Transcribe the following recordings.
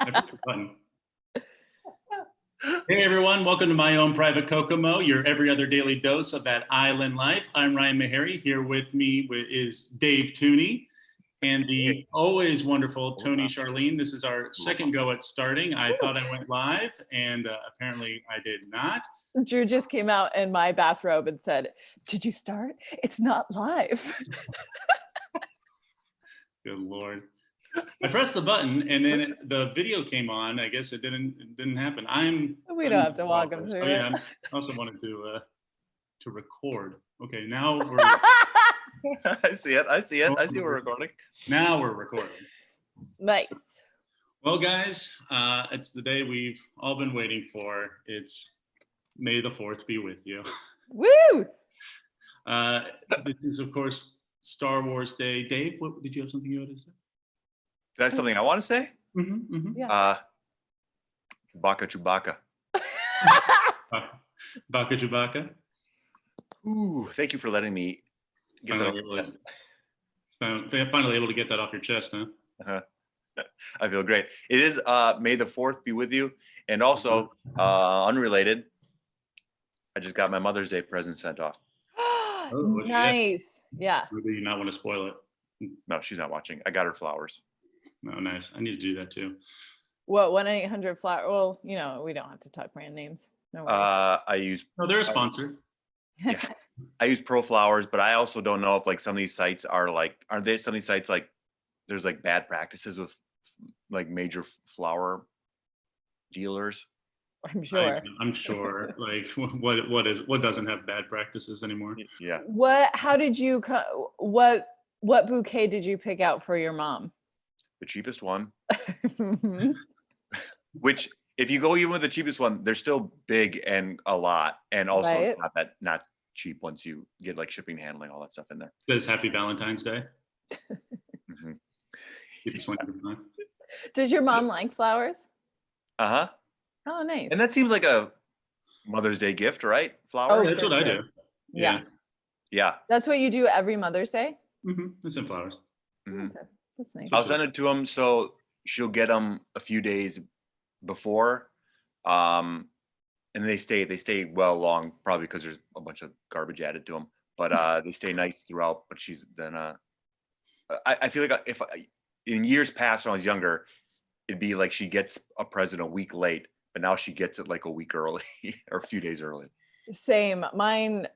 I pressed the button. Hey everyone, welcome to My Own Private Kokomo, your every other daily dose of that island life. I'm Ryan Meharry. Here with me is Dave Tooney and the always wonderful Tony Charlene. This is our second go at starting. I thought I went live, and apparently I did not. Drew just came out in my bathrobe and said, "Did you start? It's not live." Good Lord. I pressed the button and then the video came on. I guess it didn't happen. We don't have to walk them through it. Yeah, I also wanted to record. Okay, now we're I see it. I see we're recording. Now we're recording. Nice. Well, guys, it's the day we've all been waiting for. It's May the 4th be with you. Woo! This is, of course, Star Wars Day. Dave, what did you have something you wanted to say? Did I have something I want to say? Yeah. Baka Chewbacca. Baka Chewbacca. Ooh, thank you for letting me get that off your chest. Finally able to get that off your chest, huh? Uh-huh. I feel great. It is May the 4th be with you. And also, unrelated, I just got my Mother's Day present sent off. Nice. Yeah. Do you not want to spoil it? No, she's not watching. I got her flowers. Oh, nice. I need to do that too. What, 1-800-FLOWER? Well, we don't have to talk brand names. No worries. They're a sponsor. Yeah. I use Pro Flowers, but I also don't know if like some of these sites are like, some of these sites like there's like bad practices with like major flower dealers? I'm sure. I'm sure. Like what doesn't have bad practices anymore? Yeah. How did you what bouquet did you pick out for your mom? The cheapest one. Which if you go even with the cheapest one, they're still big and a lot, and also not cheap once you get like shipping, handling, all that stuff in there. It says Happy Valentine's Day. Does your mom like flowers? Uh-huh. Oh, nice. And that seems like a Mother's Day gift, right? Flowers. Oh, that's what I do. Yeah. That's what you do every Mother's Day? I send flowers. Okay, that's nice. I'll send it to them so she'll get them a few days before, and they stay well long, probably because there's a bunch of garbage added to them, but they stay nice throughout. But she's then I feel like if in years past when I was younger, it'd be like she gets a present a week late, but now she gets it like a week early or a few days early. Same. Mine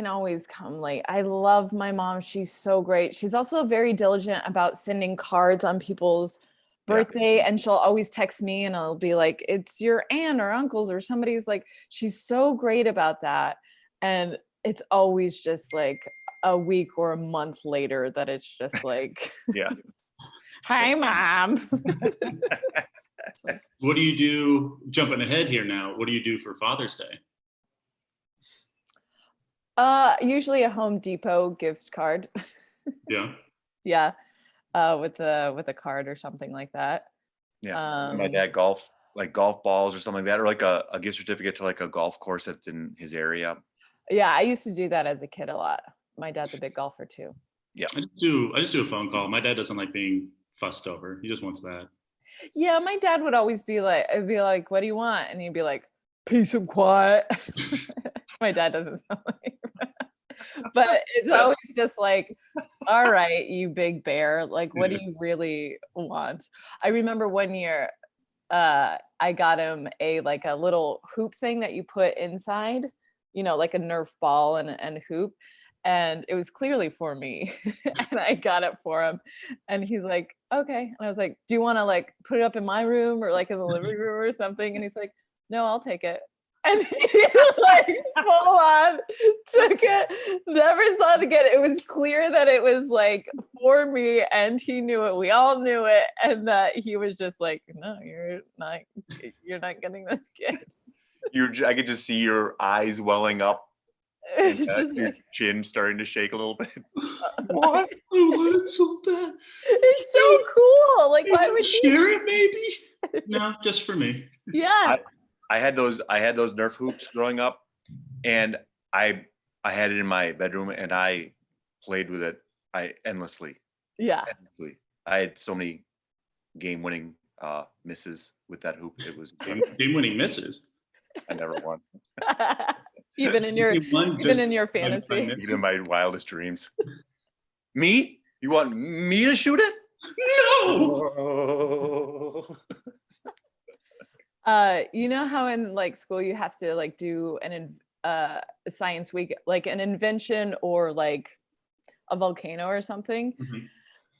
always come late. I love my mom. She's so great. She's also very diligent about sending cards on people's birthday, and she'll always text me and I'll be like, it's your aunt or uncle's or somebody's. Like, she's so great about that. And it's always just like a week or a month later that it's just like, hi mom. What do you do, jumping ahead here now, what do you do for Father's Day? Usually a Home Depot gift card. Yeah. With a card or something like that. My dad golf balls or something like that, or like a gift certificate to like a golf course that's in his area. Yeah, I used to do that as a kid a lot. My dad's a big golfer too. Yeah. I just do a phone call. My dad doesn't like being fussed over. He just wants that. Yeah, my dad would always be like, I'd be like, what do you want? And he'd be like, peace and quiet. My dad doesn't sound like but it's always just like, all right, you big bear, like what do you really want? I remember one year I got him a little hoop thing that you put inside, like a Nerf ball and hoop, and it was clearly for me. And I got it for him, and he's like, okay. And I was like, do you want to like put it up in my room or like in the living room or something? And he's like, no, I'll take it. And he like full on took it, never saw it again. It was clear that it was like for me, and he knew it. We all knew it, and that he was just like, no, you're not getting this gift. I could just see your eyes welling up. It's just your chin starting to shake a little bit. What? I want it so bad. It's so cool. Like, why would you share it? Maybe. No, just for me. Yeah. I had those Nerf hoops growing up, and I had it in my bedroom, and I played with it endlessly. Yeah. Endlessly. I had so many game-winning misses with that hoop. It was Game-winning misses. I never won, even in your You won even just in your by fantasy. missing. even in my wildest dreams. Me? You want me to shoot it? No. You know how in like school you have to like do a science week, like an invention or like a volcano or something. Mhm.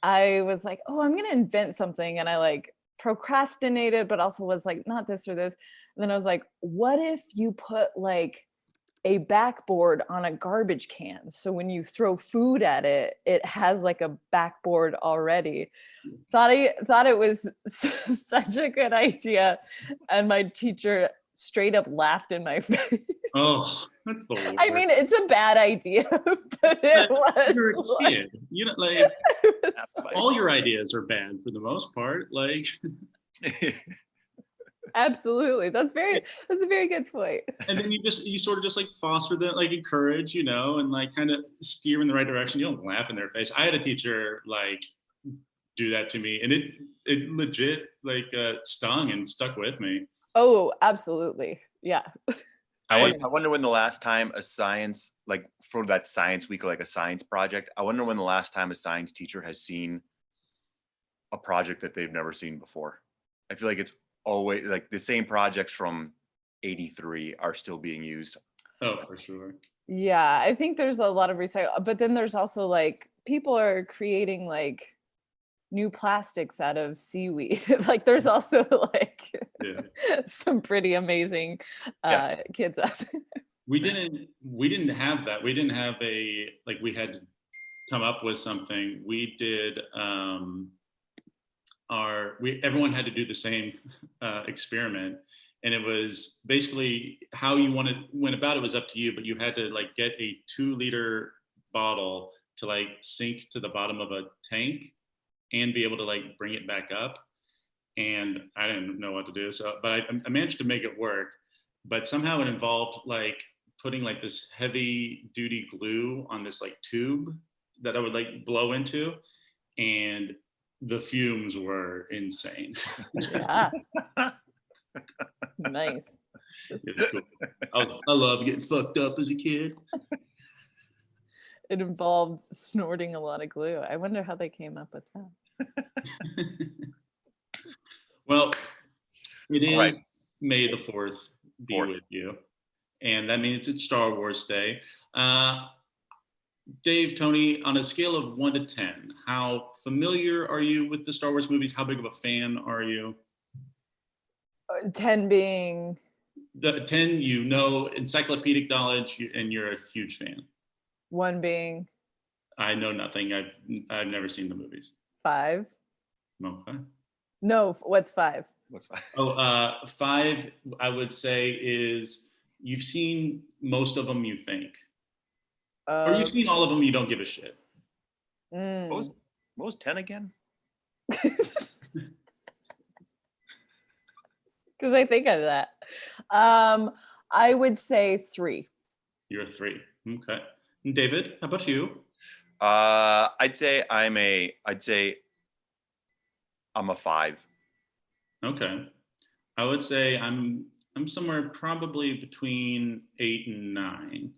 I was like, oh, I'm gonna invent something, and I like procrastinated, but also was like, not this or this. And then I was like, what if you put like a backboard on a garbage can, so when you throw food at it, it has like a backboard already. Thought it was such a good idea, and my teacher straight up laughed in my face. Oh, that's the worst. I mean, it's a bad idea, but it was. You're a like- kid. You know, like it was like- all your ideas are bad for the most part. Like, absolutely, that's a very good point. and then you sort of just like foster them, like encourage, you know, and like kind of steer in the right direction. You don't laugh in their face. I had a teacher like do that to me, and it legit like stung and stuck with me. Oh, absolutely, yeah. I wonder when the last time a science, like for that science week or like a science project, I wonder when the last time a science teacher has seen a project that they've never seen before. I feel like it's always like the same projects from '83 are still being used. Oh, for sure. Yeah, I think there's a lot of recycle, but then there's also like people are creating like new plastics out of seaweed. Like there's also like Yeah. some pretty amazing Yeah. kids out there. We didn't have that. We didn't have we had to come up with something. We did everyone had to do the same experiment, and it was basically how you went about it was up to you, but you had to like get a 2-liter bottle to like sink to the bottom of a tank and be able to like bring it back up. And I didn't know what to do, but I managed to make it work. But somehow it involved like putting like this heavy duty glue on this like tube that I would like blow into, and the fumes were insane. Yeah. Nice. It was cool. I love getting fucked up as a kid. It involved snorting a lot of glue. I wonder how they came up with that. Well, it is All right. May the 4th be 4th. with you. And that means it's Star Wars Day. Dave, Tony, on a scale of 1 to 10, how familiar are you with the Star Wars movies? How big of a fan are you? 10 being The 10, you know, encyclopedic knowledge, and you're a huge fan. 1 being I know nothing. I've never seen the movies. 5. Okay. No, what's 5? What's that? Oh, 5, I would say is you've seen most of them, you think. Or you've seen all of them, you don't give a shit. What was 10 again? Because I think of that. I would say 3. You're a 3. Okay. And David, how about you? I'd say I'm a 5. Okay. I would say I'm somewhere probably between 8 and 9.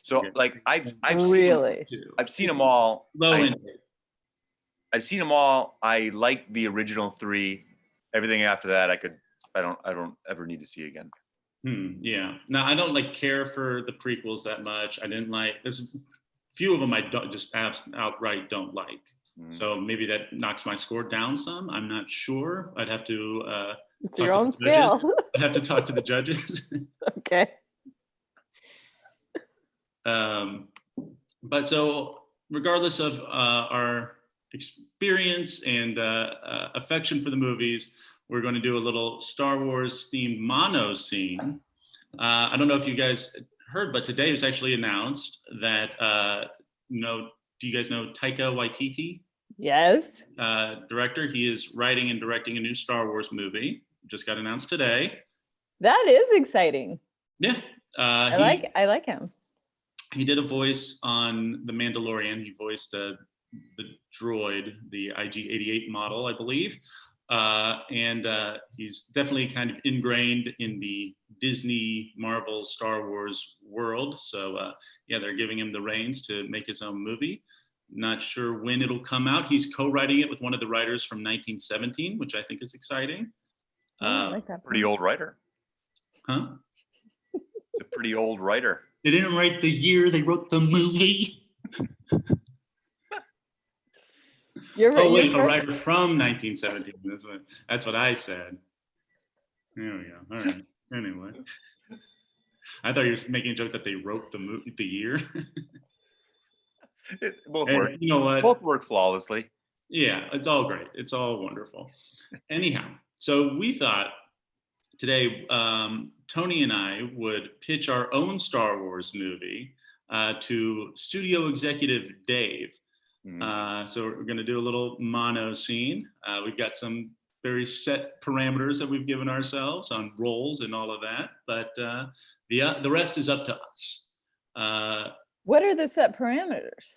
So Okay. like I've Really? seen them all. Low end. I've seen them all. I like the original 3. Everything after that, I don't ever need to see again. Yeah. Now I don't like care for the prequels that much. I didn't like. There's a few of them I don't just outright don't like. Mm. So maybe that knocks my score down some. I'm not sure. I'd have to. It's talk your to own the judges. scale. I'd have to talk to the judges. Okay. But so regardless of our experience and affection for the movies, we're going to do a little Star Wars themed mono scene. I don't know if you guys heard, but today it was actually announced that do you guys know Taika Waititi, Yes. director? He is writing and directing a new Star Wars movie. Just got announced today. That is exciting. Yeah. I like him. He did a voice on The Mandalorian. He voiced the droid, the IG-88 model, I believe. And he's definitely kind of ingrained in the Disney, Marvel, Star Wars world. So yeah, they're giving him the reins to make his own movie. Not sure when it'll come out. He's co-writing it with one of the writers from 1917, which I think is exciting. Oh, I like that. Pretty old writer. Huh? It's a pretty old writer. They didn't write the year they wrote the movie. You're right. Oh wait, you're a correct. writer from 1917. That's what I said. There we go. All right. Anyway, I thought you were making a joke that they wrote the movie, the year. Both And work. you know what? Both work flawlessly. Yeah, it's all great. It's all wonderful. Anyhow, so we thought today Tony and I would pitch our own Star Wars movie to studio executive Dave. So we're going to do a little mono scene. We've got some very set parameters that we've given ourselves on roles and all of that, but the rest is up to us. What are the set parameters?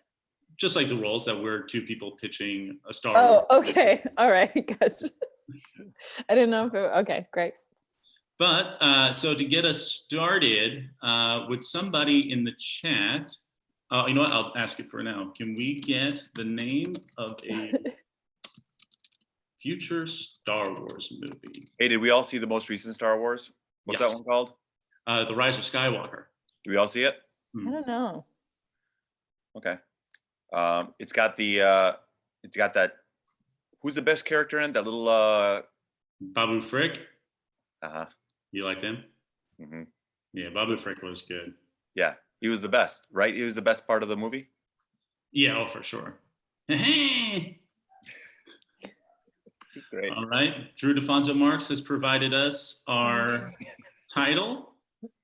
Just like the roles that we're two people pitching a Star Oh, Wars. okay. All right. Gotcha. I didn't know if it, okay, great. But so to get us started, would somebody in the chat, you know what, I'll ask it for now. Can we get the name of a future Star Wars movie? Hey, did we all see the most recent Star Wars? What's Yes. that one called? The Rise of Skywalker. Do we all see it? I don't know. Okay. It's got that. Who's the best character in it? That little? Babu Frick, Uh-huh. you liked him? hmm Yeah, Babu Frick was good. Yeah, he was the best, right? He was the best part of the movie. Yeah, oh, for sure. He's great. All right, Drew DeFonso Marks has provided us our title.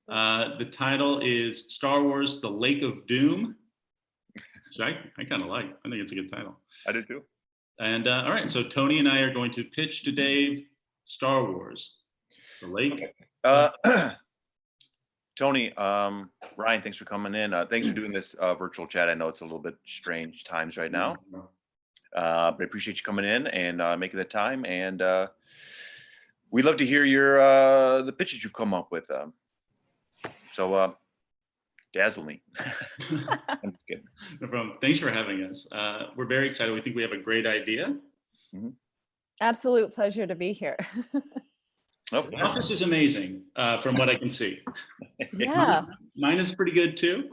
The title is Star Wars: The Lake of Doom. Which I kind of like. I think it's a good title. I did too. And all right, so Tony and I are going to pitch to Dave Star Wars: The Lake. Tony, Ryan, thanks for coming in. Thanks for doing this virtual chat. I know it's a little bit strange times right now, but I appreciate you coming in and making the time. And we'd love to hear your the pitches you've come up with. So dazzle me. I'm just kidding. No problem. Thanks for having us. We're very excited. We think we have a great idea. Absolute pleasure to be here. Oh, The office is amazing from what I can see. Yeah. Mine is pretty good too.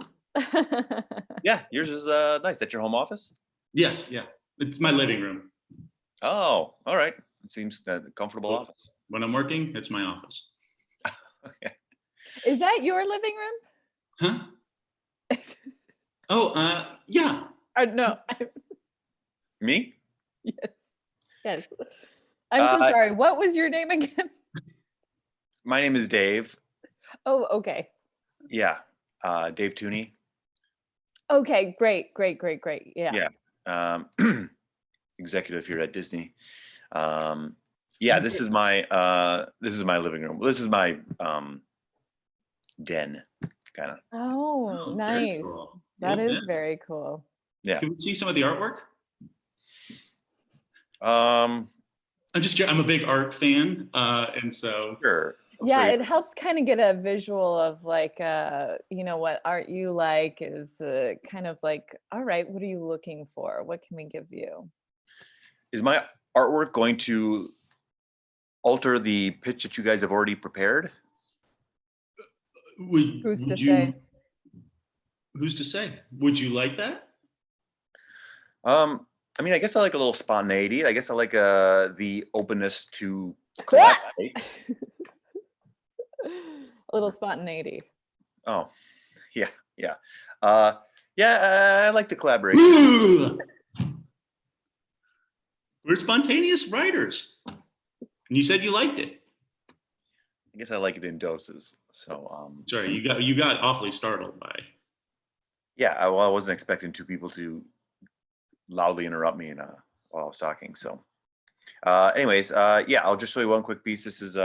yeah, yours is nice. That's your home office? Yes, yeah. It's my living room. Oh, all right. It seems a comfortable office. When I'm working, it's my office. Okay. Is that your living room? Huh? Oh, yeah. No. Me? Yes. Yes. I'm so sorry. What was your name again? My name is Dave. Oh, okay. Yeah, Dave Tooney. Okay, great. Yeah. Executive here at Disney. Yeah, this is my living room. This is my den, kind of. Oh, Very nice. cool. That Yeah. is very cool. Yeah. Can we see some of the artwork? Um, I'm just curious. I'm a big art fan, and so sure. Yeah, So it helps kind of get a visual of like, what art you like is kind of like, all right, what are you looking for? What can we give you? is my artwork going to alter the pitch that you guys have already prepared? Who's to say? Who's to say? Would you like that? I mean, I guess I like a little spontaneity. I guess I like the openness to collaborate. A little spontaneity. Oh, yeah. I like the collaboration. Ooh. We're spontaneous writers. And you said you liked it. I guess I like it in doses. So, Sorry, you got awfully startled by. yeah, I wasn't expecting two people to loudly interrupt me while I was talking. So, anyways, yeah, I'll just show you one quick piece. This is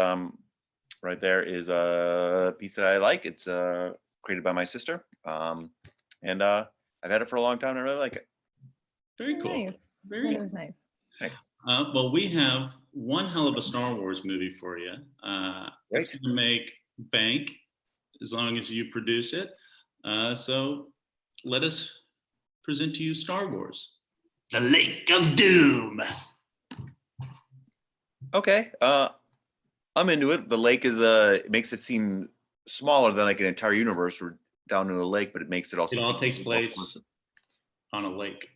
right there is a piece that I like. It's created by my sister, and I've had it for a long time and I really like it. Very cool. Nice. Very That cool. is nice. Well, we have one hell of a Star Wars movie for you. It's Great. going to make bank as long as you produce it. So let us present to you Star Wars, The Lake of Doom. Okay. I'm into it. The lake is it makes it seem smaller than like an entire universe. We're down in a lake, but it makes it also. It all takes place on a lake.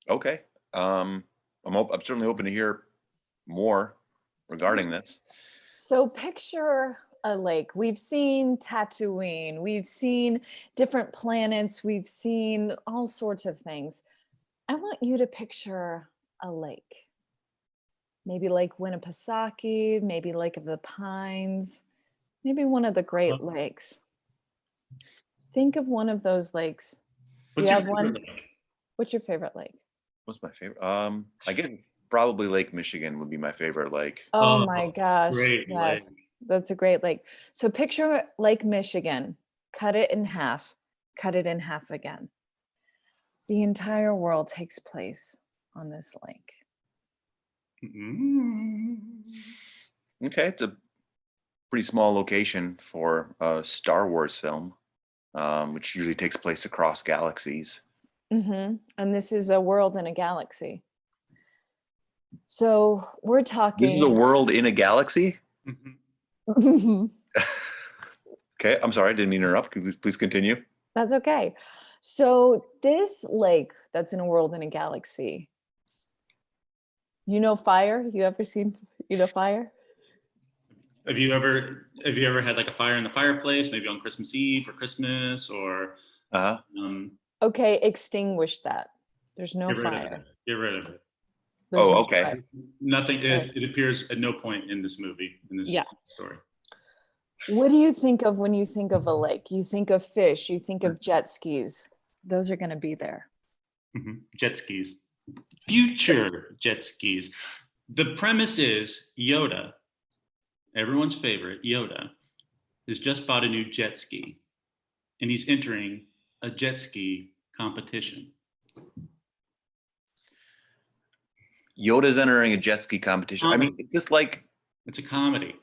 Okay. I'm certainly open to hear more regarding this. So picture a lake. We've seen Tatooine, we've seen different planets, we've seen all sorts of things. I want you to picture a lake. Maybe Lake Winnipesaukee, maybe Lake of the Pines, maybe one of the Great Lakes. Think of one of those lakes. Do What's you your have one? favorite lake? What's your favorite lake? What's my favorite? I guess probably Lake Michigan would be my favorite lake. Oh my gosh. Great Yes, lake. that's a great lake. So picture Lake Michigan, cut it in half, cut it in half again. The entire world takes place on this lake. Mm. Okay, it's a pretty small location for a Star Wars film, which usually takes place across galaxies. And this is a world in a galaxy. So we're This talking. is a world in a galaxy. Mhm. Okay, I'm sorry, I didn't mean to interrupt. Could you please continue? That's okay. So this lake that's in a world in a galaxy. You know fire? You ever seen fire? Have you ever had like a fire in the fireplace, maybe on Christmas Eve or Christmas, or Uh-huh. Okay, extinguish that. There's no get rid of fire. it. Get rid of it. There's no okay. fire. Nothing is. It appears at no point in this movie, in this story. What do you think of when you think of a lake? You think of fish, you think of jet skis. Those are going to be there. Jet skis. Future jet skis. The premise is Yoda, everyone's favorite, Yoda, has just bought a new jet ski, and he's entering a jet ski competition. Yoda's entering a jet ski competition. I mean, just like it's a comedy.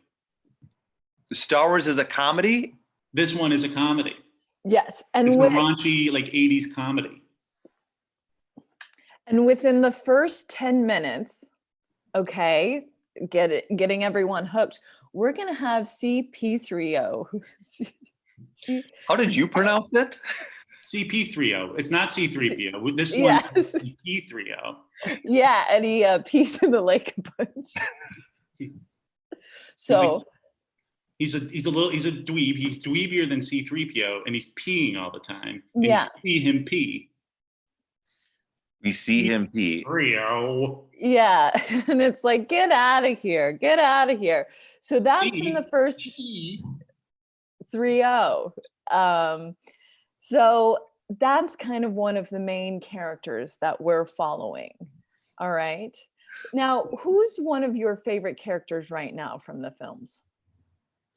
Star Wars is a comedy. This one is a comedy. Yes, and it's a raunchy, like 80s comedy. And within the first 10 minutes, okay, getting everyone hooked, we're gonna have CP3O. How did you pronounce it? CP3O. It's not C3PO. This one is CP3O. Yeah, and he pees in the lake a bunch. So he's a dweeb. He's dweebier than C3PO, and he's peeing all the time. And yeah. You see him pee. We see him pee. 3O. Yeah, and it's like, get out of here, get out of here. So that's in the first 3O. So that's kind of one of the main characters that we're following. All right. Now, who's one of your favorite characters right now from the films?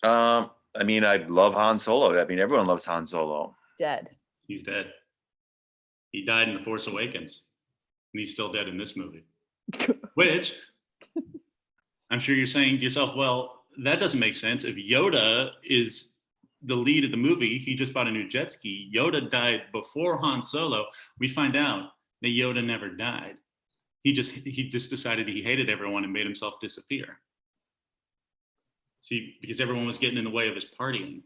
I mean, I love Han Solo. I mean, everyone loves Han Solo. Dead. He's dead. He died in The Force Awakens. And he's still dead in this movie. Which, I'm sure you're saying to yourself, well, that doesn't make sense. If Yoda is the lead of the movie, he just bought a new jet ski. Yoda died before Han Solo. We find out that Yoda never died. He just decided he hated everyone and made himself disappear. See, because everyone was getting in the way of his partying.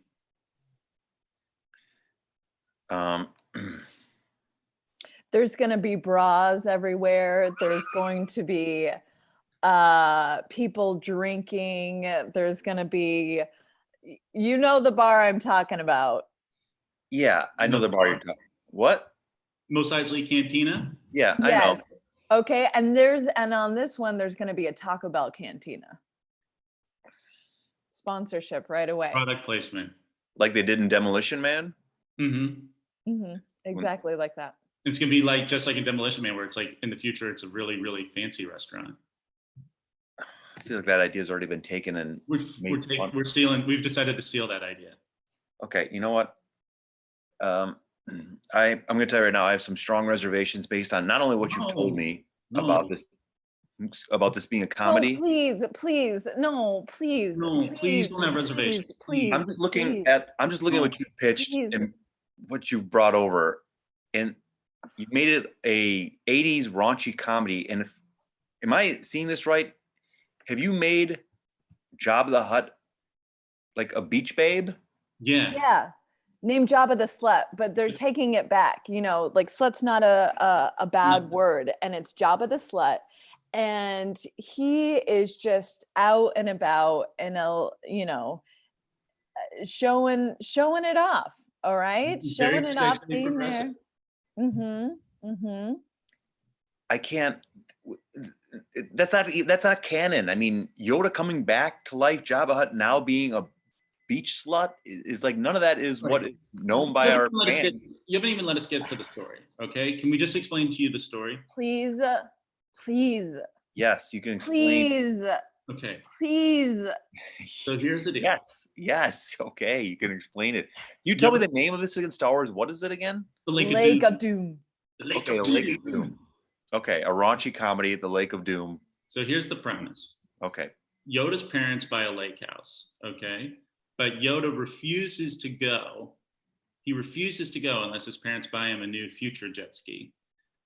There's going to be bras everywhere. There's going to be people drinking. There's going to be, the bar I'm talking about. Yeah, I know the bar you're talking. What? Mos Eisley Cantina? Yeah, I know. Okay, and on this one, there's going to be a Taco Bell cantina. Sponsorship right away. Product placement. Like they did in Demolition Man? Mm-hmm. Mm-hmm. Exactly like that. It's going to be just like in Demolition Man, where it's like in the future, it's a really, really fancy restaurant. I feel like that idea has already been taken and we're stealing. We've decided to steal that idea. Okay, you know what? I'm going to tell you right now, I have some strong reservations based on not only what you told me about this about this being a No, comedy? please, please, no, please, No, please don't have reservations. please, I'm just looking please. at what you pitched Please. and what you've brought over, and you made it a 80s raunchy comedy. And am I seeing this right? Have you made Jabba the Hutt like a beach babe? Yeah. Yeah. Name Jabba the Slut, but they're taking it back. You know, like slut's not a bad No. word, and it's Jabba the Slut. And he is just out and about and showing it off. All right. Very Showing it off, sexually being progressive. there. Mm-hmm. Mm-hmm. I can't. That's not canon. I mean, Yoda coming back to life, Jabba Hutt now being a beach slut is like none of that is what Right. is known by our fans. You haven't even let us get to the story. Okay. Can we just explain to you the story? Please, please, Yes, you can explain. please, Okay. please. So here's the deal. Yes. Okay, you can explain it. You tell me the name of this again, Star Wars. What is it again? The Lake of Doom. The Lake Okay, of the Lake of Doom. Doom. Okay, a raunchy comedy, The Lake of Doom. So here's the premise. Okay. Yoda's parents buy a lake house, okay? But Yoda refuses to go. He refuses to go unless his parents buy him a new future jet ski.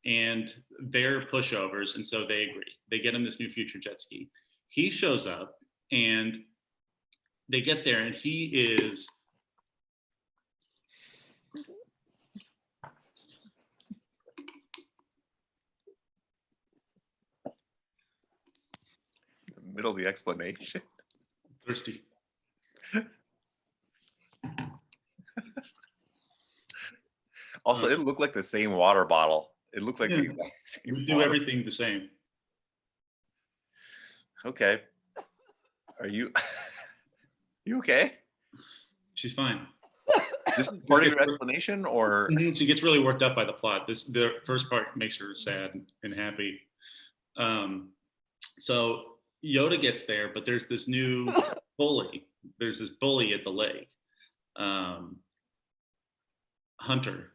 And they're pushovers, and so they agree. They get him this new future jet ski. He shows up, and they get there, and he is Middle of the explanation. thirsty. Also, it looked like the same water bottle. It looked like the Yeah. exact same We do water- everything the same. Okay. Are you you okay? She's fine. This is part of your explanation, or She gets really worked up by the plot. The first part makes her sad and happy. So Yoda gets there, but there's this new bully. There's this bully at the lake. Hunter.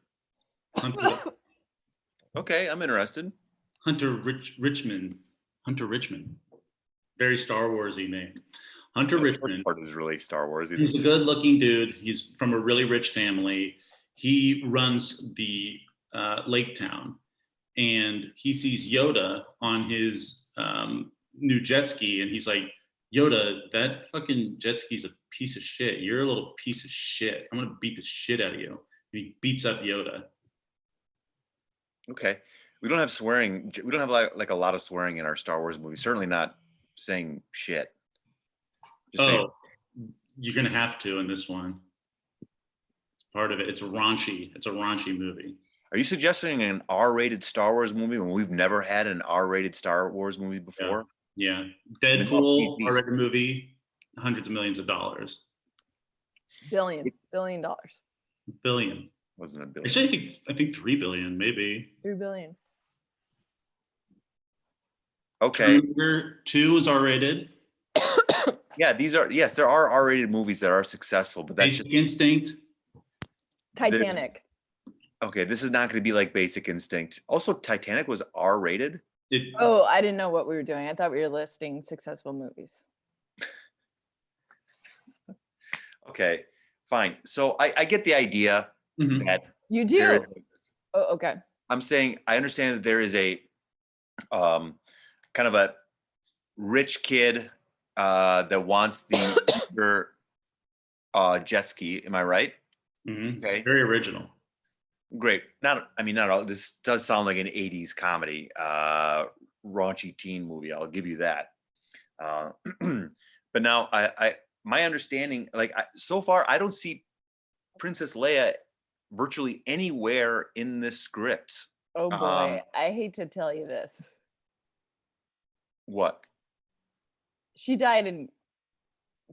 okay, I'm interested. Richmond. Hunter Richmond. Very Star Warsy name. Hunter The first Richmond. part is really Star Wars. He's a good looking dude. He's from a really rich family. He runs the lake town, and he sees Yoda on his new jet ski, and he's like, Yoda, that fucking jet ski's a piece of shit. You're a little piece of shit. I'm gonna beat the shit out of you. And he beats up Yoda. Okay. We don't have swearing. We don't have like a lot of swearing in our Star Wars movies. Certainly not saying shit. Just saying. Oh, you're gonna have to in this one. It's part of it. It's raunchy. It's a raunchy movie. Are you suggesting an R-rated Star Wars movie when we've never had an R-rated Star Wars movie before? Yeah. it's Deadpool, PG. R-rated movie, hundreds of millions of dollars. $billion. Billion. Wasn't a billion. Actually, I think 3 billion, maybe. $3 billion. Okay. Terminator 2 is R-rated. Yeah, there are R-rated movies that are successful, but that's Basic Instinct. Titanic. okay. This is not going to be like Basic Instinct. Also, Titanic was R-rated. It, Oh, I didn't know what we were doing. I thought we were listing successful movies. Okay, fine. So I get the idea mhm. that You there do. is- Oh, okay. I'm saying I understand that there is a kind of a rich kid that wants the future, jet ski. Am I right? Mhm. Okay. It's very original. Great. Not all. This does sound like an '80s comedy, raunchy teen movie. I'll give you that. But now, my understanding, like so far, I don't see Princess Leia virtually anywhere in this script. Oh boy, I hate to tell you this. What? She died and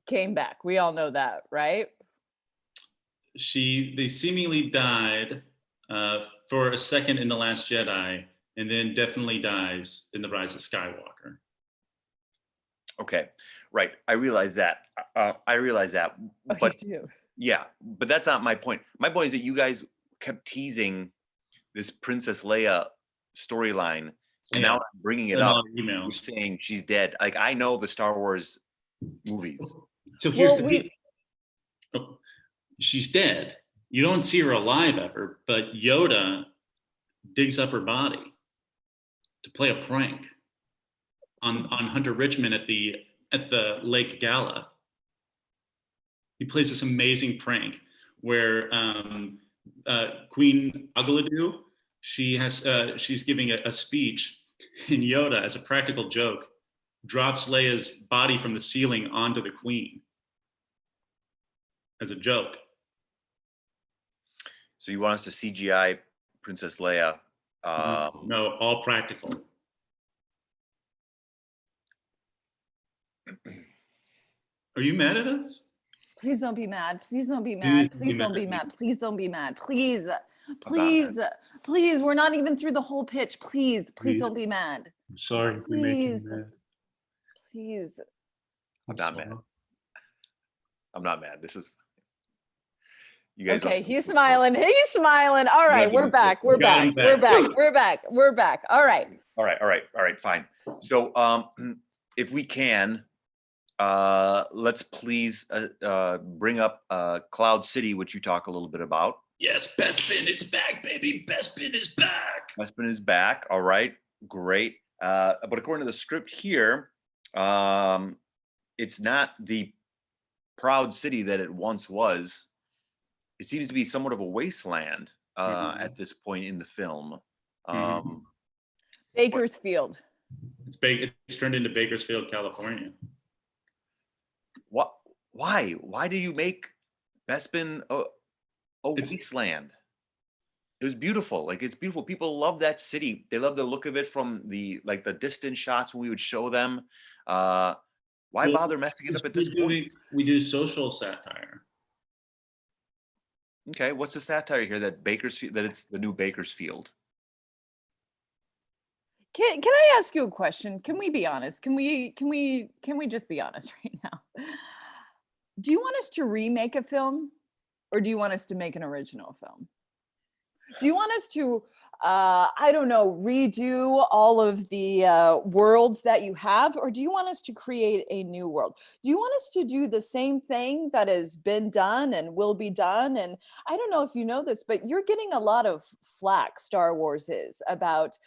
came back. We all know that, right? They seemingly died for a second in The Last Jedi, and then definitely dies in The Rise of Skywalker. Okay, right. I realize that. Oh, But you do. yeah, but that's not my point. My point is that you guys kept teasing this Princess Leia storyline And Yeah. now I'm bringing it And all up. our You're emails. saying she's dead. Like, I know the Star Wars movies. So here's Well, the we- deal. Oh, she's dead. You don't see her alive ever, but Yoda digs up her body to play a prank on Hunter Richmond at the Lake Gala. He plays this amazing prank where Queen Agladoo, she's giving a speech, and Yoda, as a practical joke, drops Leia's body from the ceiling onto the Queen as a joke. So you want us to CGI Princess Leia? No, all practical. Are you mad at us? Please don't be mad. Please don't be mad. Please Please don't be mad. Please don't be mad. Please, mad. please. We're not even through the whole pitch. Please Please. don't be mad. I'm sorry for making you Please. mad. Please. I'm not mad. I'm not mad. This is. You guys. Okay, don't- he's smiling. He's smiling. All right, we're back. We're Got him back. We're back. back. We're back. We're back. All right. All right, fine. So, if we can, let's please bring up Cloud City, which you talk a little bit about. Yes, Bespin, it's back, baby. Bespin is back. Husband is back. All right, great. But according to the script here, it's not the proud city that it once was. It seems to be somewhat of a wasteland at this point in the film. Bakersfield. It's turned into Bakersfield, California. What? Why? Why do you make Bespin a It's- wasteland? It was beautiful. Like, it's beautiful. People love that city. They love the look of it from the distant shots when we would show them. Why Well, bother messing it up at this point? We do social satire. Okay, what's the satire here that Bakersfield, that it's the new Bakersfield? Can I ask you a question? Can we be honest? Can we just be honest right now? Do you want us to remake a film, or do you want us to make an original film? Do you want us to I don't know, redo all of the worlds that you have, or do you want us to create a new world? Do you want us to do the same thing that has been done and will be done? And I don't know if you know this, but you're getting a lot of flack, Star Wars is, about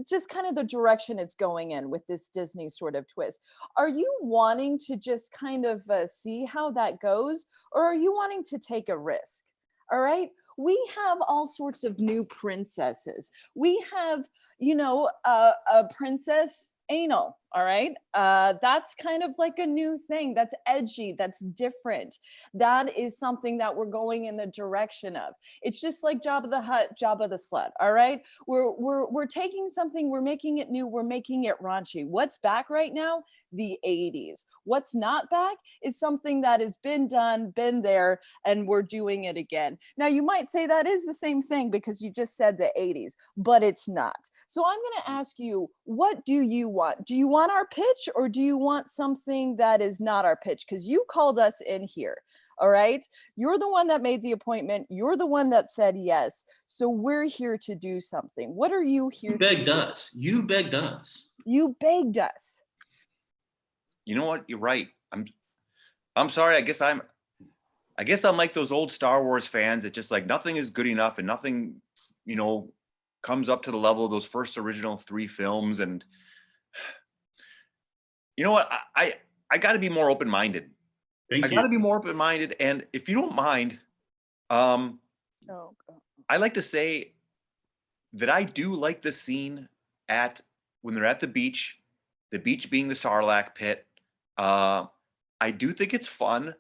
just kind of the direction it's going in with this Disney sort of twist. Are you wanting to just kind of see how that goes, or are you wanting to take a risk? All right. We have all sorts of new princesses. We have, a princess anal. All right. That's kind of like a new thing. That's edgy. That's different. That is something that we're going in the direction of. It's just like Jabba the Hutt, Jabba the Slut. All right. We're taking something, we're making it new, we're making it raunchy. What's back right now? The 80s. What's not back is something that has been done, been there, and we're doing it again. Now, you might say that is the same thing because you just said the 80s, but it's not. So I'm going to ask you, what do you want? Do you want our pitch, or do you want something that is not our pitch? Because you called us in here. All right. You're the one that made the appointment. You're the one that said yes. So we're here to do something. What are you here You to begged do? us. You begged us. You begged us. You know what? You're right. I'm sorry. I guess I'm like those old Star Wars fans that just like nothing is good enough and nothing, comes up to the level of those first original 3 films. And you know what? I got to be more open-minded. Thank I you. got to be more open-minded. And if you don't mind, Oh, God. I like to say that I do like the scene when they're at the beach being the Sarlacc pit. I do think it's fun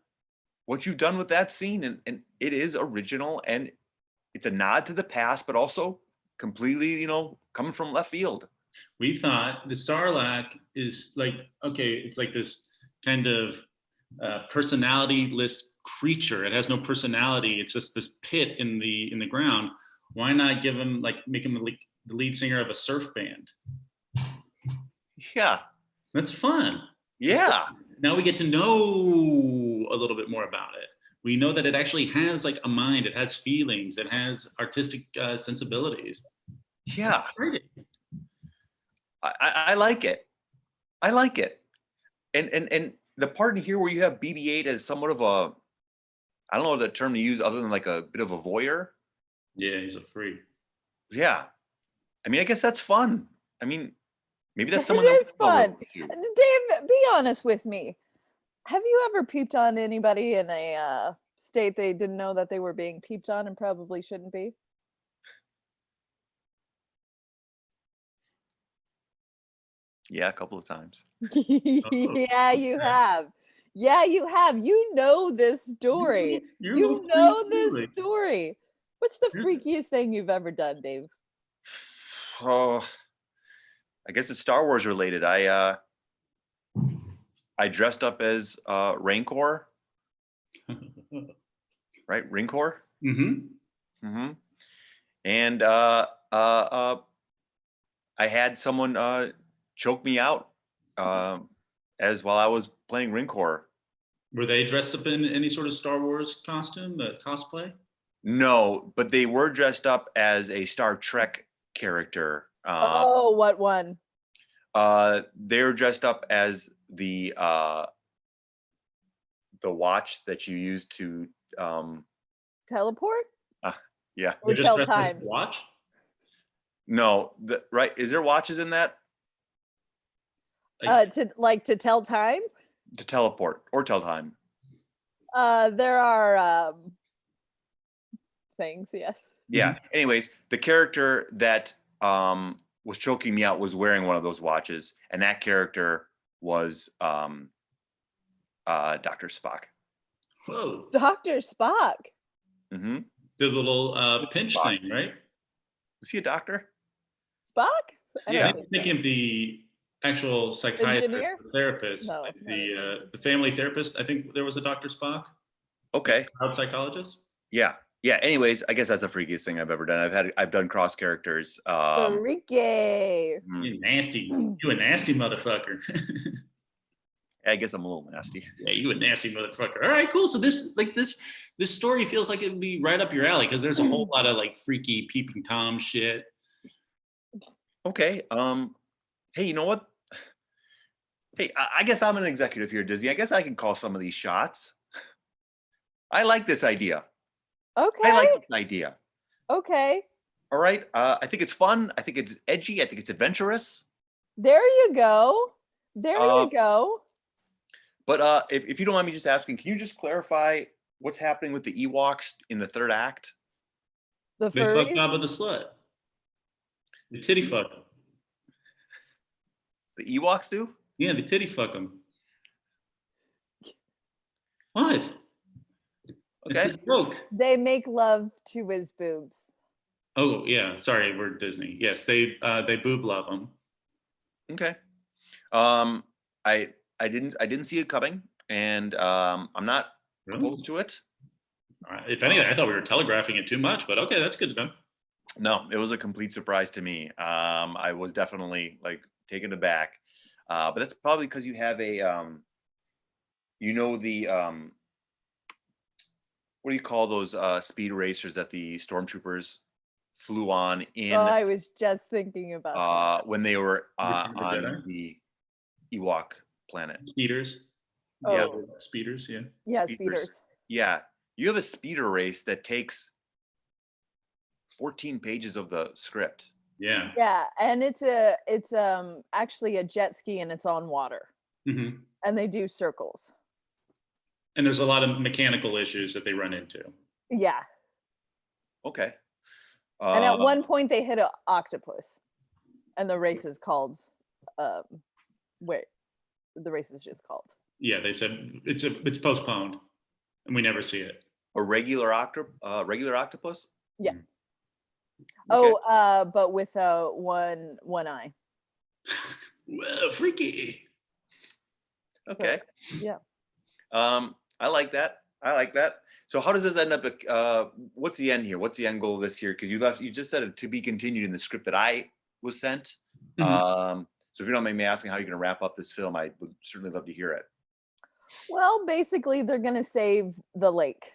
what you've done with that scene, and it is original, and it's a nod to the past, but also completely, coming from left field. We thought the Sarlacc is like, okay, it's like this kind of personality-less creature. It has no personality. It's just this pit in the ground. Why not make him like the lead singer of a surf band? Yeah. That's fun. Yeah. Now we get to know a little bit more about it. We know that it actually has like a mind. It has feelings. It has artistic sensibilities. Yeah, Great. I like it. I like it. And the part in here where you have BB-8 as somewhat of a, I don't know the term to use other than like a bit of a voyeur. Yeah, he's a freak. Yeah. I mean, I guess that's fun. I mean, maybe that's It someone that we is can all fun. relate to. Dave, be honest with me. Have you ever peeped on anybody in a state they didn't know that they were being peeped on and probably shouldn't be? Yeah, a couple of times. Yeah, you have. Yeah, you have. You know this story. You're a You little know freak, this really. story. What's the You're- freakiest thing you've ever done, Dave? Oh, I guess it's Star Wars related. I dressed up as Rancor, right? Rancor. Mm-hmm. Mm-hmm. And I had someone choke me out as while I was playing Rancor. Were they dressed up in any sort of Star Wars costume, cosplay? No, but they were dressed up as a Star Trek character. Oh, what one? They're dressed up as the watch that you use to Teleport? yeah. Or They're just tell dressed as a time? watch? No, right. Is there watches in that To tell time? to teleport or tell time? There are things, yes. Yeah. Anyways, the character that was choking me out was wearing one of those watches, and that character was Dr. Spock. Whoa. Dr. Spock. Mm-hmm. The little pinch Spock. thing, right? Was he a doctor? Spock? I don't Yeah. I'm think so. thinking of the actual psychiatrist, Engineer? the therapist, No, the family therapist. I think there was a Dr. Spock, Okay. child psychologist. Yeah. Yeah. Anyways, I guess that's the freakiest thing I've ever done. I've done cross characters. Freaky. mm, You nasty, you a nasty motherfucker. I guess I'm a little nasty. Yeah, you a nasty motherfucker. All right, cool. So this story feels like it would be right up your alley because there's a whole lot of like freaky peeping Tom shit. Okay. Hey, you know what? Hey, I guess I'm an executive here at Disney. I guess I can call some of these shots. I like this idea. Okay. I like this idea. Okay. All right. I think it's fun. I think it's edgy. I think it's adventurous. There you go. There you go. But if you don't mind me just asking, can you just clarify what's happening with the Ewoks in the third act? The They fucked furries. up with the slut. The titty fuck 'em. The Ewoks do? Yeah, the titty fuck them. What? Okay. It's a joke. They make love to his boobs. Oh yeah, sorry, we're Disney. Yes, they boob love them. Okay. I didn't see it coming, and I'm not opposed to it. All right. If anything, I thought we were telegraphing it too much, but okay, that's good to know. No, it was a complete surprise to me. I was definitely like taken aback. But that's probably because you have a what do you call those speed racers that the stormtroopers flew on in Oh, I was just thinking about when they were Return of the on Jedi? the Ewok planet. Speeders. that. yeah. Oh, Speeders, yeah. yeah, speeders. speeders. Yeah, you have a speeder race that takes 14 pages of the script. Yeah. Yeah, and it's actually a jet ski and it's on water. hmm And they do circles. And there's a lot of mechanical issues that they run into. Yeah. Okay. And at one point they hit an octopus. And the race is called wait. The race is just called. Yeah, they said it's postponed, and we never see it. a regular octopus. Yeah. Okay. Oh, but with one eye. Whoa, freaky. Okay. Yeah. I like that. I like that. So how does this end up? What's the end here? What's the end goal of this here? Because you just said it to be continued in the script that I was sent. Mhm. So if you don't mind me asking how you're going to wrap up this film, I would certainly love to hear it. Well, basically they're gonna save the lake.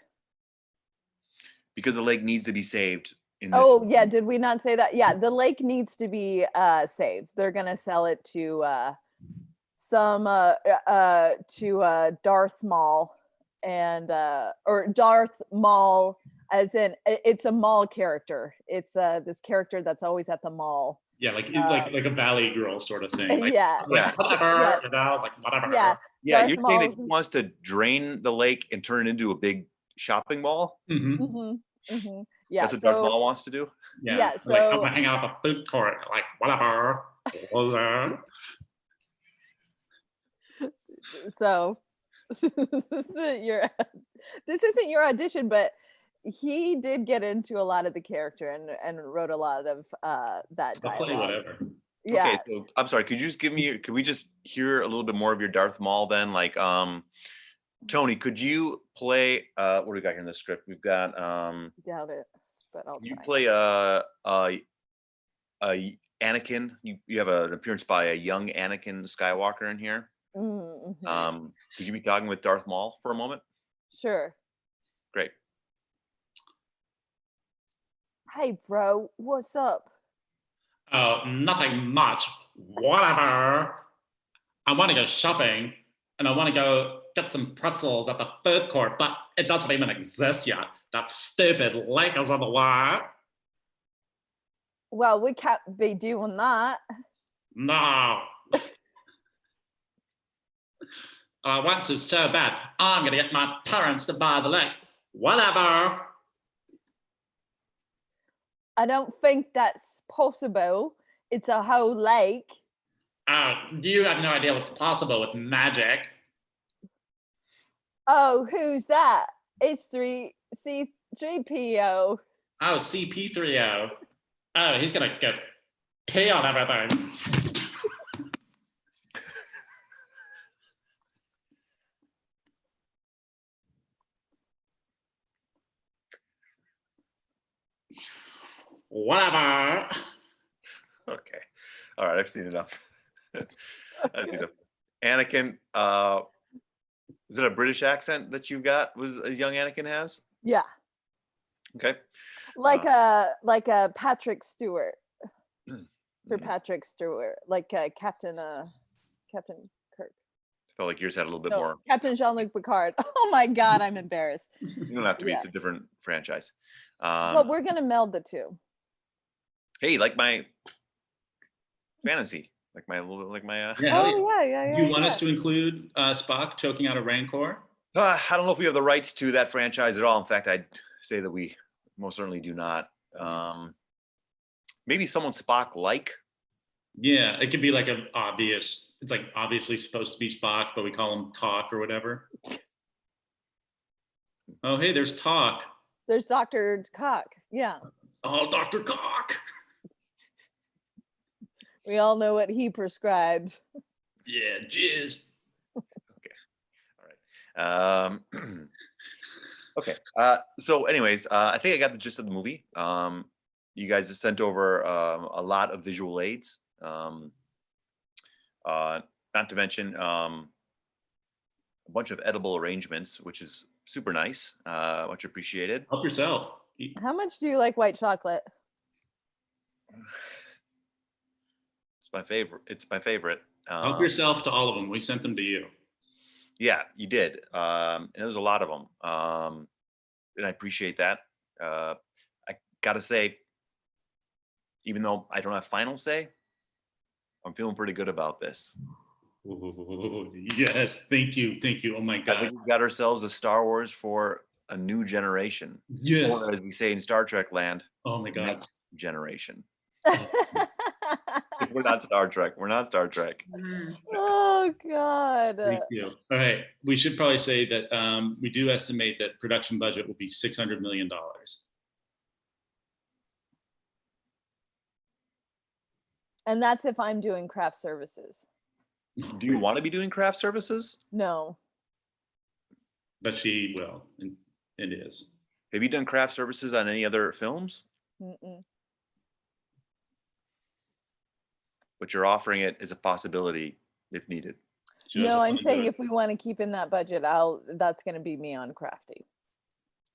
Because the lake needs to be saved in this. Oh yeah, did we not say that? Yeah, the lake needs to be saved. They're gonna sell it to Darth Maul and or Darth Maul, as in it's a mall character. It's this character that's always at the mall. Yeah, like a Valley Girl sort of thing. Like, Yeah. Yeah. whatever, you know, like whatever. Yeah. Yeah, Darth you're saying that he Maul. wants to drain the lake and turn it into a big shopping mall? Mhm. Yeah. That's what Darth So Maul wants to do? Yeah. Yeah, Like, I'm so- gonna hang out at the food court, like whatever. so this isn't your audition, but he did get into a lot of the character and wrote a lot of that I'll play dialogue. whatever. Yeah. Okay, so I'm sorry, could you just could we just hear a little bit more of your Darth Maul then? Like, Tony, could you play, what do we got here in the script? We've got, Doubt it, but I'll you try. play a Anakin. You have an appearance by a young Anakin Skywalker in here. Mhm. Could you be talking with Darth Maul for a moment? Sure. Great. Hey, bro, what's up? Oh, nothing much. Whatever. I want to go shopping and I want to go get some pretzels at the food court, but it doesn't even exist yet. That stupid lake is on the way. Well, we can't be doing that. No. I want to so bad. I'm going to get my parents to buy the lake. Whatever. I don't think that's possible. It's a whole lake. You have no idea what's possible with magic. Oh, who's that? It's C3PO. Oh, CP3O. Oh, he's going to go pee on everything. Whatever. Okay. All right, I've seen enough. I've seen enough. Anakin, is it a British accent that you've got, was a young Anakin has? Yeah, Okay. like a Patrick Stewart, Sir Mhm. Patrick Stewart, like Captain Kirk. Felt like yours had a little bit No, more. Captain Jean-Luc Picard. Oh my God, I'm embarrassed. You don't have to be. Yeah. It's a different franchise. Well, we're gonna meld the two. Hey, like my fantasy, like my Yeah, hell yeah. Oh yeah. Do you want us to include Spock choking out a Rancor? I don't know if we have the rights to that franchise at all. In fact, I'd say that we most certainly do not. Maybe someone Spock like. Yeah, it could be like it's like obviously supposed to be Spock, but we call him Talk or whatever. Oh, hey, there's Talk. There's Dr. Cock. Yeah, Oh, Dr. Cock. we all know what he prescribes. Yeah, jizz. Okay. So anyways, I think I got the gist of the movie. You guys have sent over a lot of visual aids. Not to mention a bunch of edible arrangements, which is super nice. Much appreciated. Help yourself. How much do you like white chocolate? It's my favorite. It's my favorite. Help yourself to all of them. We sent them to you. Yeah, you did. And there was a lot of them. And I appreciate that. I gotta say, even though I don't have final say, I'm feeling pretty good about this. Ooh, yes, thank you. Oh my I God. think we've got ourselves a Star Wars for a new generation. Yes. Or as we say in Star Trek land, Oh my God. next generation. We're not Star Trek. We're not Star Trek. Oh God. Thank you. All right. We should probably say that we do estimate that production budget will be $600 million. And that's if I'm doing craft services. Do you want to be doing craft services? No. But she will, and it is. Have you done craft services on any other films? Mm-mm. But you're offering it as a possibility if needed. She doesn't No, I'm wanna do saying it. if we want to keep in that budget, that's going to be me on crafty.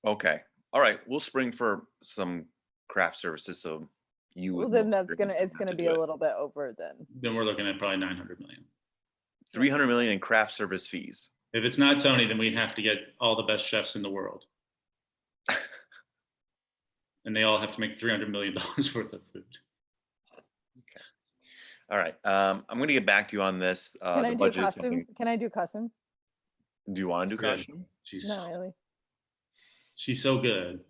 Okay. All right. We'll spring for some craft services, so you Well, would. then it's gonna be a little bit over then. Then we're looking at probably 900 million. 300 million in craft service fees. If it's not Tony, then we have to get all the best chefs in the world. And they all have to make $300 million worth of food. All right. I'm going to get back to you on this. Can I the do budget is costume? something- Can I do costume? Do you want to do Yeah. costume? Not really. She's so good.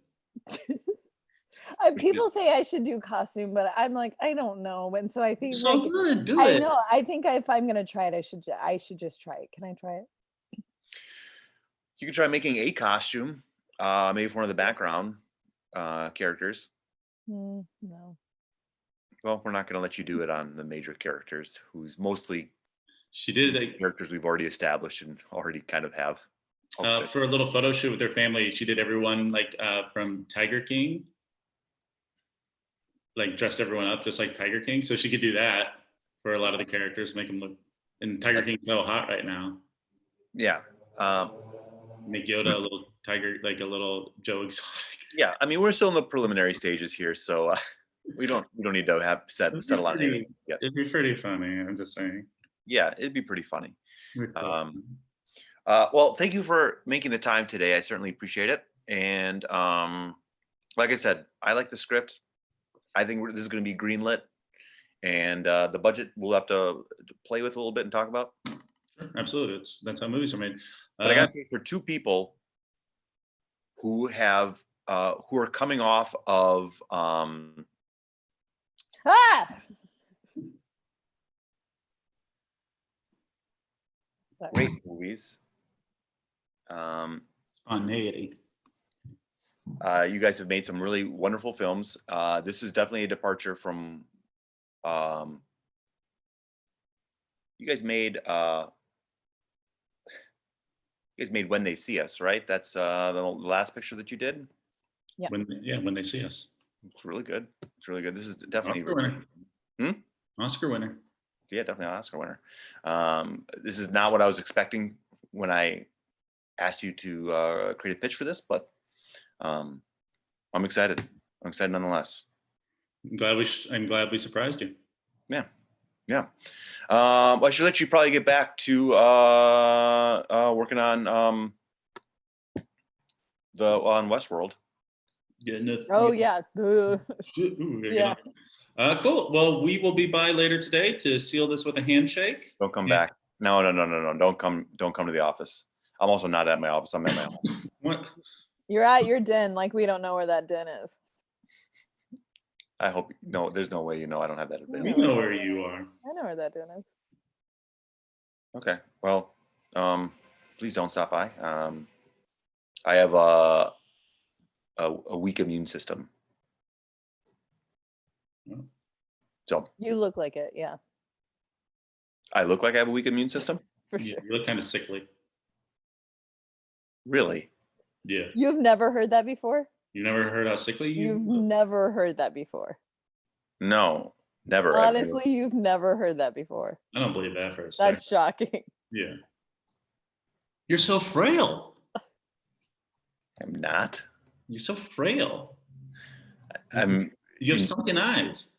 People say I should do costume, but I'm like, I don't know. And so I think So like, good. Do I it. know. I think if I'm gonna try it, I should just try it. Can I try it? You can try making a costume, maybe for one of the background characters. No. Well, we're not going to let you do it on the major characters, who's mostly She did characters we've already established and already kind of have. for a little photo shoot with her family. She did everyone like from Tiger King, like dressed everyone up just like Tiger King. So she could do that for a lot of the characters, make them look. And Tiger King's so hot right now. Yeah. Make Yoda a little tiger, like a little Joe Exotic. Yeah. I mean, we're still in the preliminary stages here, so we don't need to have settle on anything yet. It'd be pretty funny. I'm just saying. Yeah, it'd be pretty funny. It's so fun. Well, thank you for making the time today. I certainly appreciate it. And like I said, I like the script. I think this is going to be greenlit, and the budget we'll have to play with a little bit and talk about. Absolutely, that's how movies are made. But I got to say, for two people who have who are coming off of great movies. Spontaneity. You guys have made some really wonderful films. This is definitely a departure from. You guys made When They See Us, right? That's the last picture that you did. Yeah. When they see us. It's really good. It's really good. This is definitely Oscar winner. Hmm? Oscar winner. Yeah, definitely an Oscar winner. This is not what I was expecting when I asked you to create a pitch for this, but I'm excited. I'm excited nonetheless. I'm glad we surprised you. Yeah. I should let you probably get back to working on on Westworld. Oh yeah. Yeah. Cool. Well, we will be by later today to seal this with a handshake. Don't come Yeah. back. No. Don't come to the office. I'm also not at my office. I'm at my office. What? You're at your den, like we don't know where that den is. I hope no. There's no way you know I don't have that We available. know where you are. I know where that den is. Okay. Well, please don't stop by. I have a weak immune system. So You look like it, yeah, I look like I have a weak immune system? for Yeah, sure. you look kind of sickly. Really? Yeah. You've never heard that before? You never heard how sickly You've you? never heard that before. No, never. I've never- Honestly, you've never heard that before. I don't believe that for a second. That's shocking. Yeah. You're so frail. I'm not. You're so frail. I'm You have Mm. sunken eyes.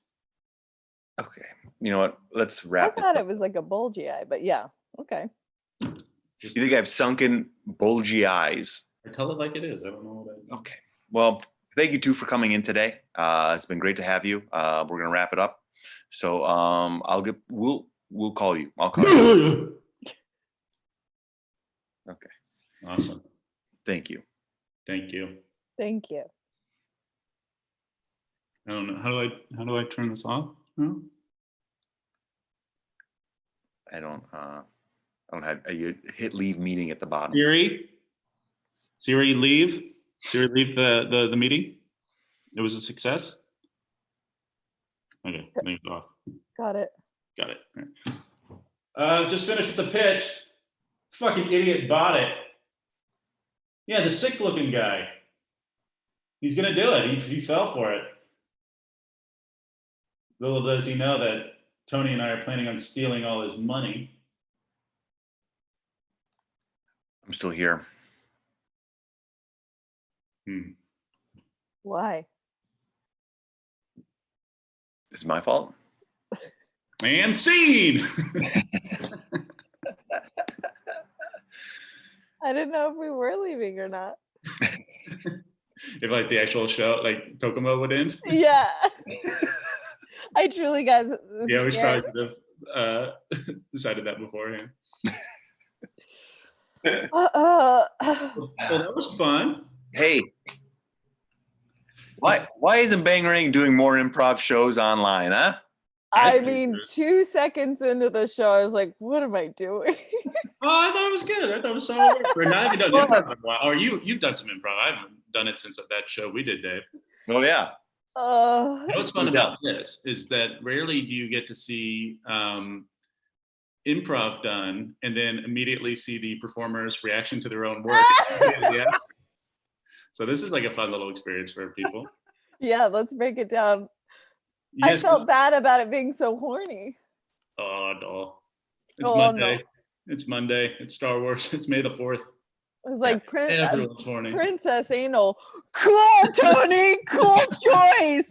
okay. You know what? Let's I wrap it thought up. it was like a bulgy eye, but yeah, okay. Just You think I have sunken, bulgy eyes? tell it like it is. I don't know what I. Okay. Well, thank you two for coming in today. It's been great to have you. We're gonna wrap it up. So we'll call you. I'll call you. Okay. Awesome. Thank you. Thank you. Thank you. I don't know. How do I turn this off? Huh? I don't have you hit leave meeting at the bottom. Siri, leave. Siri, leave the meeting. It was a success. Okay, leave it off. Got it. Got it. All right. Just finished the pitch. Fucking idiot bought it. Yeah, the sick-looking guy. He's gonna do it. He fell for it. Little does he know that Tony and I are planning on stealing all his money. I'm still here. Why? This is my fault. And scene. I didn't know if we were leaving or not. If like the actual show, like Kokomo would end. Yeah. I truly got Yeah, we scared. probably should have decided that beforehand. Uh, Well, that was fun. Hey, why isn't Bangarang doing more improv shows online, huh? I think mean, that- 2 seconds into the show, I was like, what am I doing? Oh, I thought it was good. I thought it was solid work. We're not even done improv in a while. Or you've done some improv. I haven't done it since that show we did, Dave. Oh yeah. You know what's fun Yeah. about this is that rarely do you get to see improv done and then immediately see the performer's reaction to their own work. Yeah. So this is like a fun little experience for people. Yeah, let's break it down. You I guys- felt bad about it being so horny. Oh, no. It's Oh, Monday. no. It's Monday. It's Star Wars. It's May the 4th. It was like Everyone's horny. Princess Anal. Cool, Tony. Cool choice.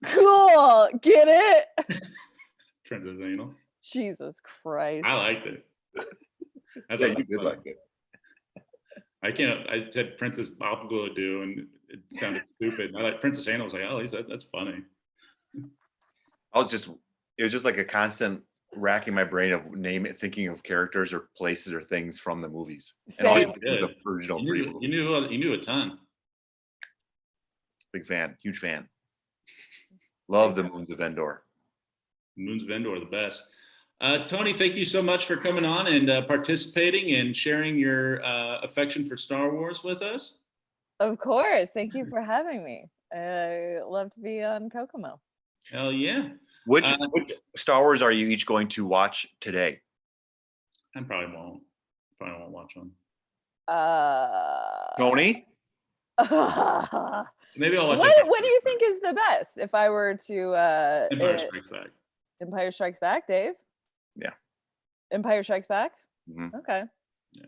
Cool. Get it? Princess Anal. Jesus Christ. I liked it. I Yeah, thought you it was did fun. like it. I said Princess Balpagoo and it sounded stupid. I like Princess Anna. I was like, oh, that's funny. It was just like a constant racking my brain of thinking of characters or places or things from the movies. And all you Same. did was the original You three knew, movies. you knew a ton. Big fan, huge fan. Love the Moons of Endor. Moons of Endor, the best. Tony, thank you so much for coming on and participating and sharing your affection for Star Wars with us. Of course. Thank you for having me. I love to be on Kokomo. Hell yeah. Which Star Wars are you each going to watch today? I probably won't watch them. Tony? Maybe I'll watch What do you think is the best? If I were to Empire Strikes Back. Empire Strikes Back, Dave? Yeah. Empire Strikes Back? Mhm. Okay. Yeah.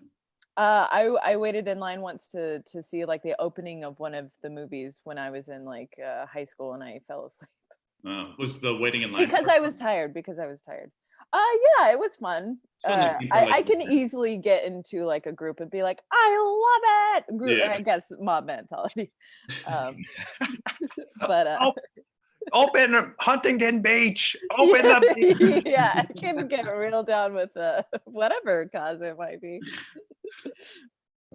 I waited in line once to see like the opening of one of the movies when I was in like high school and I fell asleep. Was the waiting in line Because part I was tired. Yeah, it was fun. It's fun that people I like can it. easily get into like a group and be like, I love it. Group, Yeah. I guess mob mentality. But Open Huntington Beach. Open the yeah, I can get real down with whatever cause it might be.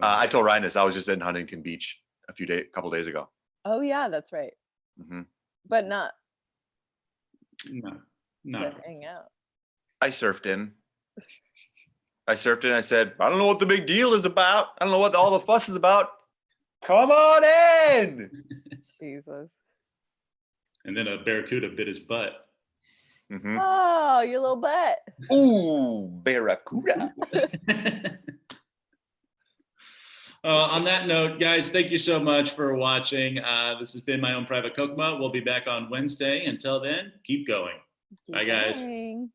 I told Ryan this. I was just in Huntington Beach a couple days ago. Oh yeah, that's right. Mhm. But not No. to hang out. I surfed in. I said, I don't know what the big deal is about. I don't know what all the fuss is about. Come on in. Jesus. And then a barracuda bit his butt. Mhm. Oh, your little butt. Ooh, barracuda. On that note, guys, thank you so much for watching. This has been My Own Private Kokomo. We'll be back on Wednesday. Until then, keep going. Keep Bye, guys. going.